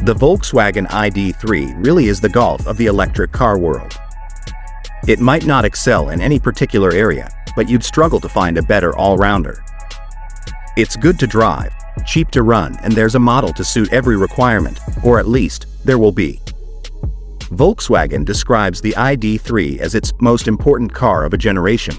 The Volkswagen ID.3 really is the Golf of the electric car world. It might not excel in any particular area, but you'd struggle to find a better all-rounder. It's good to drive, cheap to run, and there's a model to suit every requirement, or at least, there will be. Volkswagen describes the ID.3 as its most important car of a generation.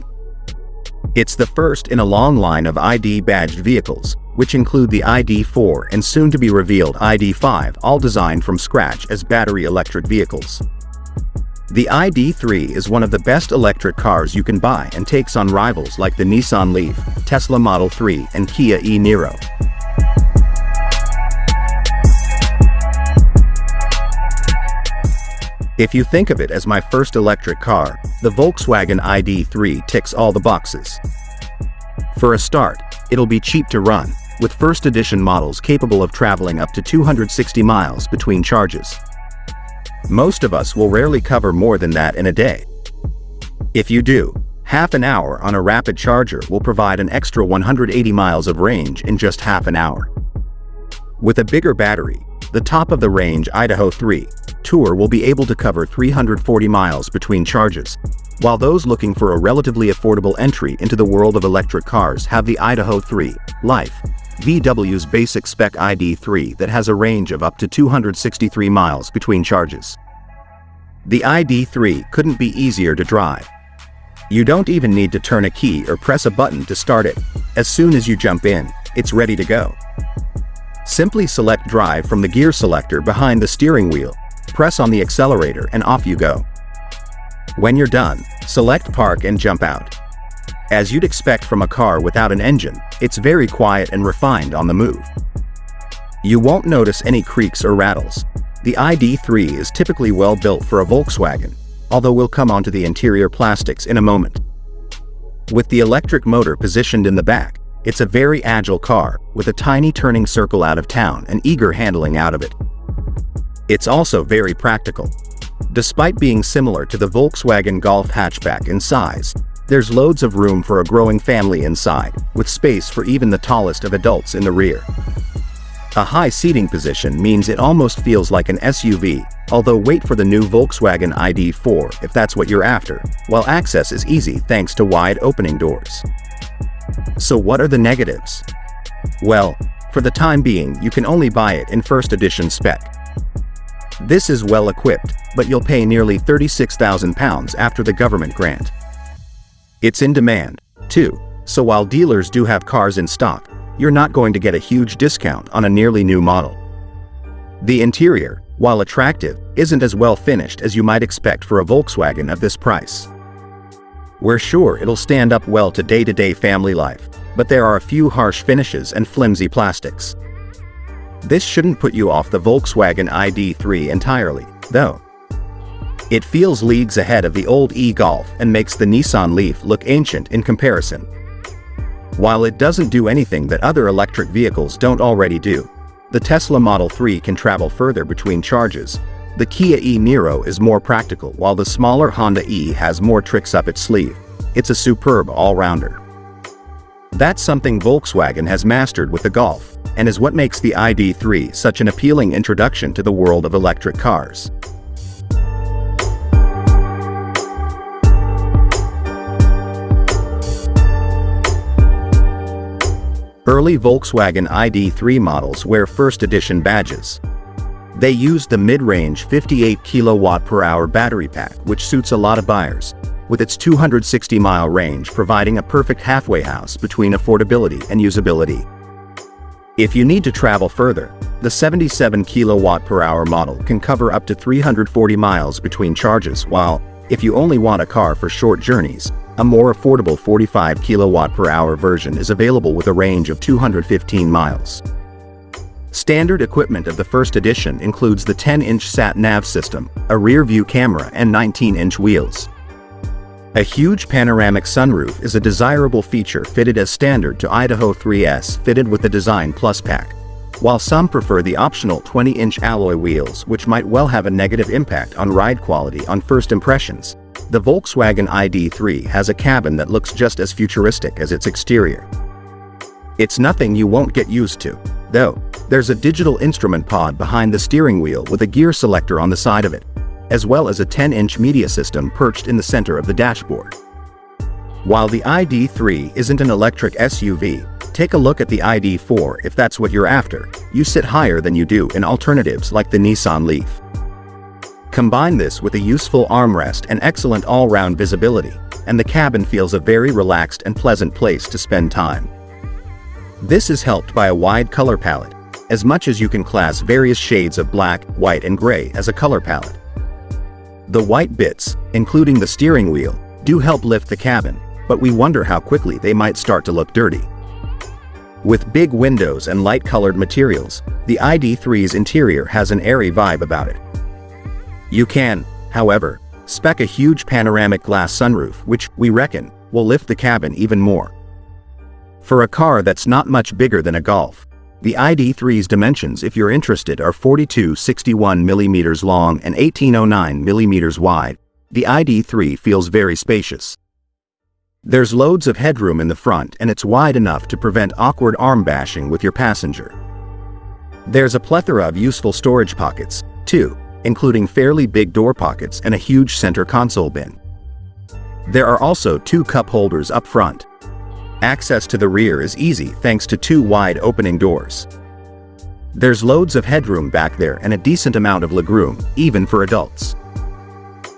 It's the first in a long line of ID-badged vehicles, which include the ID.4 and soon-to-be-revealed ID.5, all designed from scratch as battery electric vehicles. The ID.3 is one of the best electric cars you can buy and takes on rivals like the Nissan Leaf, Tesla Model 3, and Kia e-Niro. If you think of it as my first electric car, the Volkswagen ID.3 ticks all the boxes. For a start, it'll be cheap to run, with first edition models capable of traveling up to 260 miles between charges. Most of us will rarely cover more than that in a day. If you do, half an hour on a rapid charger will provide an extra 180 miles of range in just half an hour. With a bigger battery, the top-of-the-range Idaho 3 Tour will be able to cover 340 miles between charges, while those looking for a relatively affordable entry into the world of electric cars have the Idaho 3 Life, VW's basic spec ID.3 that has a range of up to 263 miles between charges. The ID.3 couldn't be easier to drive. You don't even need to turn a key or press a button to start it. As soon as you jump in, it's ready to go. Simply select Drive from the gear selector behind the steering wheel, press on the accelerator, and off you go. When you're done, select Park and jump out. As you'd expect from a car without an engine, it's very quiet and refined on the move. You won't notice any creaks or rattles. The ID.3 is typically well built for a Volkswagen, although we'll come onto the interior plastics in a moment. With the electric motor positioned in the back, it's a very agile car, with a tiny turning circle out of town and eager handling out of it. It's also very practical. Despite being similar to the Volkswagen Golf hatchback in size, there's loads of room for a growing family inside, with space for even the tallest of adults in the rear. A high seating position means it almost feels like an SUV, although wait for the new Volkswagen ID.4 if that's what you're after, while access is easy thanks to wide opening doors. So what are the negatives? Well, for the time being you can only buy it in first edition spec. This is well equipped, but you'll pay nearly £36,000 after the government grant. It's in demand, too, so while dealers do have cars in stock, you're not going to get a huge discount on a nearly new model. The interior, while attractive, isn't as well finished as you might expect for a Volkswagen of this price. We're sure it'll stand up well to day-to-day family life, but there are a few harsh finishes and flimsy plastics. This shouldn't put you off the Volkswagen ID.3 entirely, though. It feels leagues ahead of the old e-Golf and makes the Nissan Leaf look ancient in comparison. While it doesn't do anything that other electric vehicles don't already do, the Tesla Model 3 can travel further between charges. The Kia e-Niro is more practical, while the smaller Honda E has more tricks up its sleeve. It's a superb all-rounder. That's something Volkswagen has mastered with the Golf, and is what makes the ID.3 such an appealing introduction to the world of electric cars. Early Volkswagen ID.3 models wear first edition badges. They use the mid-range 58 kWh battery pack, which suits a lot of buyers, with its 260-mile range providing a perfect halfway house between affordability and usability. If you need to travel further, the 77 kWh model can cover up to 340 miles between charges, while, if you only want a car for short journeys, a more affordable 45 kWh version is available with a range of 215 miles. Standard equipment of the first edition includes the 10-inch sat-nav system, a rear-view camera, and 19-inch wheels. A huge panoramic sunroof is a desirable feature fitted as standard to Idaho 3S fitted with the Design Plus pack, while some prefer the optional 20-inch alloy wheels, which might well have a negative impact on ride quality on first impressions. The Volkswagen ID.3 has a cabin that looks just as futuristic as its exterior. It's nothing you won't get used to, though. There's a digital instrument pod behind the steering wheel with a gear selector on the side of it, as well as a 10-inch media system perched in the center of the dashboard. While the ID.3 isn't an electric SUV, take a look at the ID.4 if that's what you're after. You sit higher than you do in alternatives like the Nissan Leaf. Combine this with a useful armrest and excellent all-round visibility, and the cabin feels a very relaxed and pleasant place to spend time. This is helped by a wide color palette, as much as you can class various shades of black, white and gray as a color palette. The white bits, including the steering wheel, do help lift the cabin, but we wonder how quickly they might start to look dirty. With big windows and light-colored materials, the ID.3's interior has an airy vibe about it. You can, however, spec a huge panoramic glass sunroof which, we reckon, will lift the cabin even more. For a car that's not much bigger than a Golf, the ID.3's dimensions, if you're interested, are 4261 mm long and 1809 mm wide. The ID.3 feels very spacious. There's loads of headroom in the front and it's wide enough to prevent awkward arm bashing with your passenger. There's a plethora of useful storage pockets, too, including fairly big door pockets and a huge center console bin. There are also 2 cup holders up front. Access to the rear is easy thanks to 2 wide opening doors. There's loads of headroom back there and a decent amount of legroom, even for adults.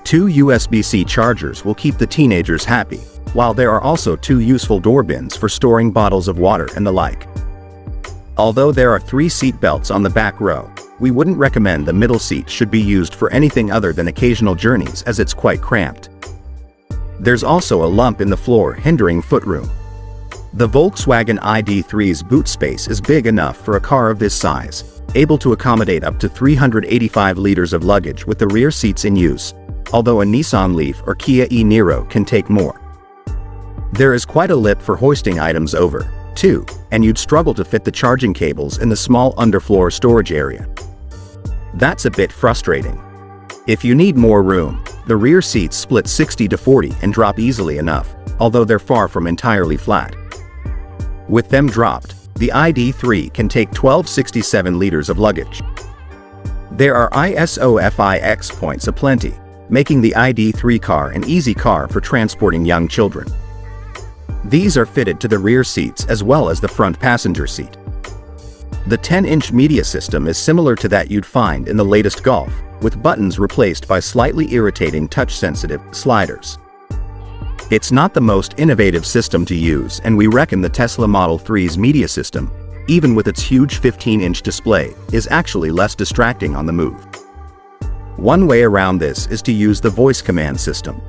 2 USB-C chargers will keep the teenagers happy, while there are also 2 useful door bins for storing bottles of water and the like. Although there are 3 seat belts on the back row, we wouldn't recommend the middle seat should be used for anything other than occasional journeys as it's quite cramped. There's also a lump in the floor hindering footroom. The Volkswagen ID.3's boot space is big enough for a car of this size, able to accommodate up to 385 liters of luggage with the rear seats in use, although a Nissan Leaf or Kia e-Niro can take more. There is quite a lip for hoisting items over, too, and you'd struggle to fit the charging cables in the small underfloor storage area. That's a bit frustrating. If you need more room, the rear seats split 60-40 and drop easily enough, although they're far from entirely flat. With them dropped, the ID.3 can take 1267 liters of luggage. There are ISO-FIX points aplenty, making the ID.3 car an easy car for transporting young children. These are fitted to the rear seats as well as the front passenger seat. The 10-inch media system is similar to that you'd find in the latest Golf, with buttons replaced by slightly irritating touch-sensitive sliders. It's not the most innovative system to use, and we reckon the Tesla Model 3's media system, even with its huge 15-inch display, is actually less distracting on the move. One way around this is to use the voice command system.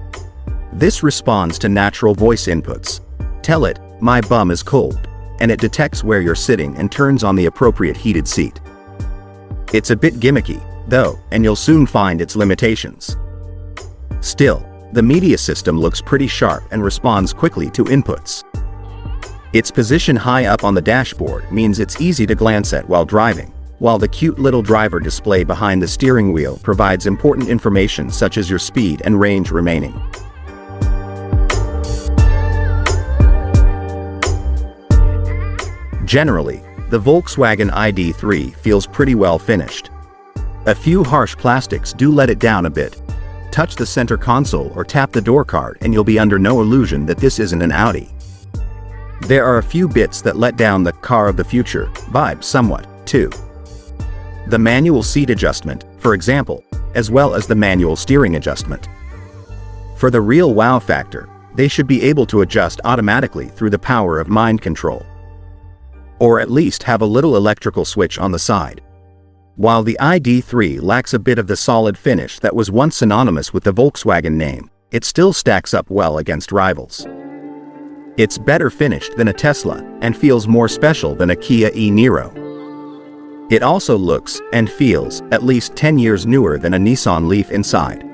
This responds to natural voice inputs. Tell it, "My bum is cold," and it detects where you're sitting and turns on the appropriate heated seat. It's a bit gimmicky, though, and you'll soon find its limitations. Still, the media system looks pretty sharp and responds quickly to inputs. Its position high up on the dashboard means it's easy to glance at while driving, while the cute little driver display behind the steering wheel provides important information such as your speed and range remaining. Generally, the Volkswagen ID.3 feels pretty well finished. A few harsh plastics do let it down a bit. Touch the center console or tap the door card and you'll be under no illusion that this isn't an Audi. There are a few bits that let down the car of the future vibe somewhat, too. The manual seat adjustment, for example, as well as the manual steering adjustment. For the real wow factor, they should be able to adjust automatically through the power of mind control. Or at least have a little electrical switch on the side. While the ID.3 lacks a bit of the solid finish that was once synonymous with the Volkswagen name, it still stacks up well against rivals. It's better finished than a Tesla and feels more special than a Kia e-Niro. It also looks and feels at least 10 years newer than a Nissan Leaf inside.